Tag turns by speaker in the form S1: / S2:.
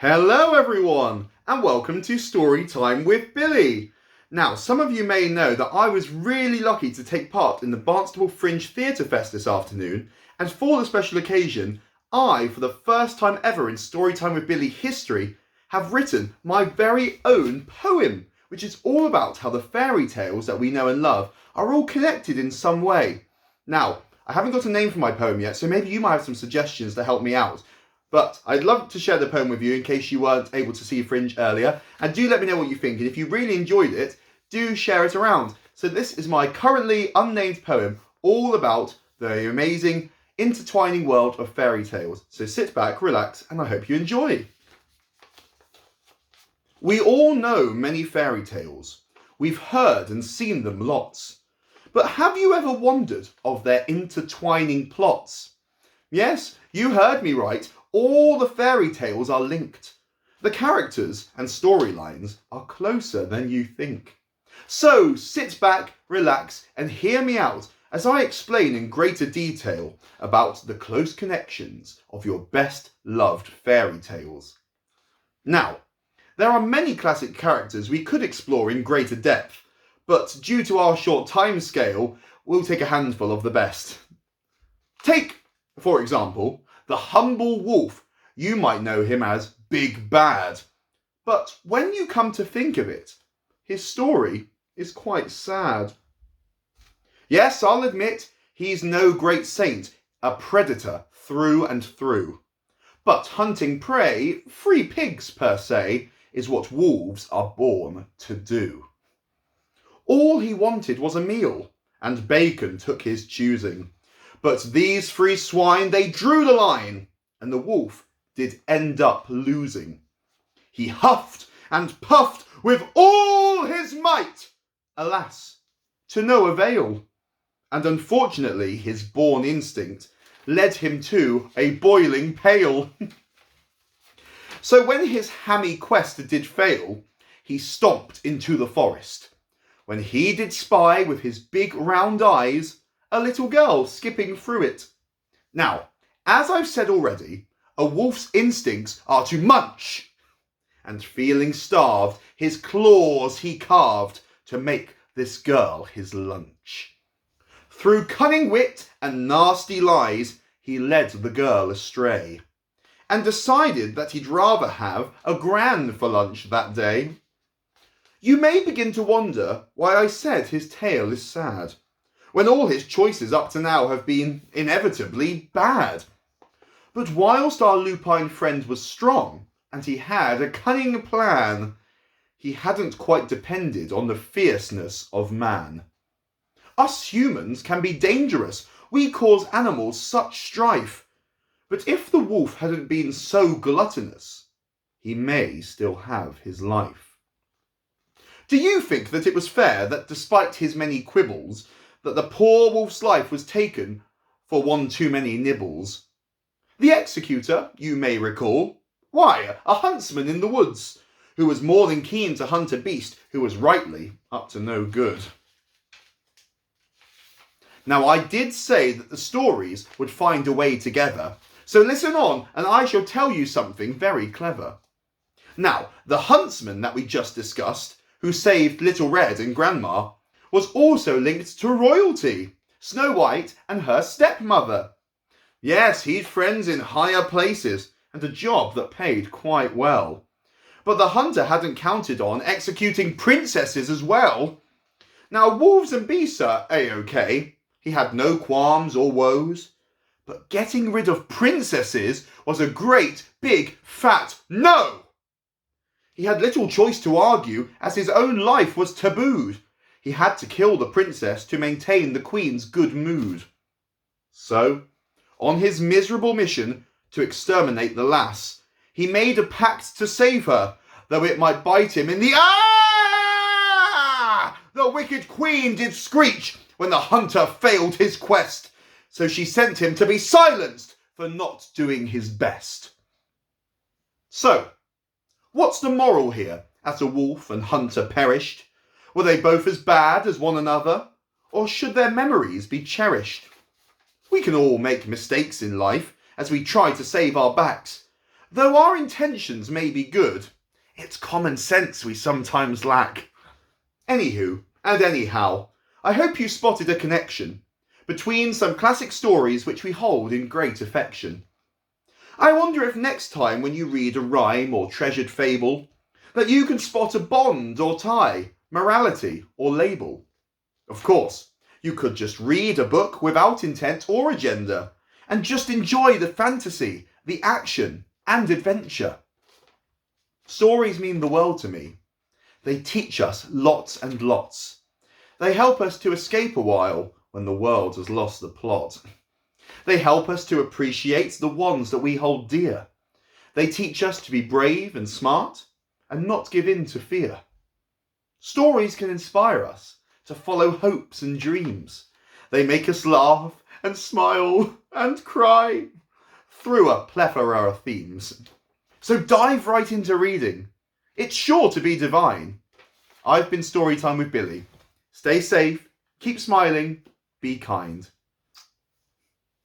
S1: Hello everyone, and welcome to Storytime with Billy. Now, some of you may know that I was really lucky to take part in the Fringe TheatreFest this afternoon, and for the special occasion, I, for the first time ever in Storytime with Billy history, have written my very own poem, which is all about how the fairy tales that we know and love are all connected in some way. Now, I haven't got a name for my poem yet, so maybe you might have some suggestions to help me out. But I'd love to share the poem with you in case you weren't able to see Fringe earlier. And do let me know what you think. And if you really enjoyed it, do share it around. So this is my currently unnamed poem all about the amazing intertwining world of fairy tales. So sit back, relax, and I hope you enjoy. We all know many fairy tales. We've heard and seen them lots. But have you ever wondered of their intertwining plots? Yes, you heard me right. All the fairy tales are linked. The characters and storylines are closer than you think. So sit back, relax, and hear me out as I explain in greater detail about the close connections of your best loved fairy tales. Now, there are many classic characters we could explore in greater depth, but due to our short time scale, we'll take a handful of the best. Take, for example, the humble wolf. You might know him as Big Bad. But when you come to think of it, his story is quite sad. Yes, I'll admit, he's no great saint, a predator through and through. But hunting prey, free pigs per se, is what wolves are born to do. All he wanted was a meal, and bacon took his choosing. But these free swine, they drew the line, and the wolf did end up losing. He huffed and puffed with all his might, alas, to no avail. And unfortunately, his born instinct led him to a boiling pail. So when his hammy quest did fail, he stomped into the forest, when he did spy with his big round eyes a little girl skipping through it. Now, as I've said already, a wolf's instincts are to munch, and feeling starved, his claws he carved to make this girl his lunch. Through cunning wit and nasty lies, he led the girl astray, and decided that he'd rather have a gran for lunch that day. You may begin to wonder why I said his tale is sad, when all his choices up to now have been inevitably bad. But whilst our lupine friend was strong, and he had a cunning plan, he hadn't quite depended on the fierceness of man. Us humans can be dangerous, we cause animals such strife, but if the wolf hadn't been so gluttonous, he may still have his life. Do you think that it was fair that despite his many quibbles, that the poor wolf's life was taken for one too many nibbles? The executor, you may recall, why, a huntsman in the woods, who was more than keen to hunt a beast who was rightly up to no good. Now, I did say that the stories would find a way together, so listen on and I shall tell you something very clever. Now, the huntsman that we just discussed, who saved Little Red and Grandma, was also linked to royalty, Snow White and her stepmother. Yes, he'd friends in higher places and a job that paid quite well. But the hunter hadn't counted on executing princesses as well. Now, wolves and beasts are A-OK. He had no qualms or woes. But getting rid of princesses was a great, big, fat no! He had little choice to argue, as his own life was tabooed. He had to kill the princess to maintain the queen's good mood. So, on his miserable mission to exterminate the lass, he made a pact to save her, though it might bite him in the ah! The wicked queen did screech when the hunter failed his quest, so she sent him to be silenced for not doing his best. So, what's the moral here, as the wolf and hunter perished? Were they both as bad as one another, or should their memories be cherished? We can all make mistakes in life as we try to save our backs, Though our intentions may be good, it's common sense we sometimes lack. Anywho, and anyhow, I hope you spotted a connection between some classic stories which we hold in great affection. I wonder if next time when you read a rhyme or treasured fable, that you can spot a bond or tie, morality or label. Of course, you could just read a book without intent or agenda, and just enjoy the fantasy, the action, and adventure. Stories mean the world to me. They teach us lots and lots. They help us to escape a while when the world has lost the plot. They help us to appreciate the ones that we hold dear. They teach us to be brave and smart and not give in to fear. Stories can inspire us to follow hopes and dreams. They make us laugh and smile and cry through a plethora of themes. So dive right into reading. It's sure to be divine. I've been Storytime with Billy. Stay safe, keep smiling, be kind.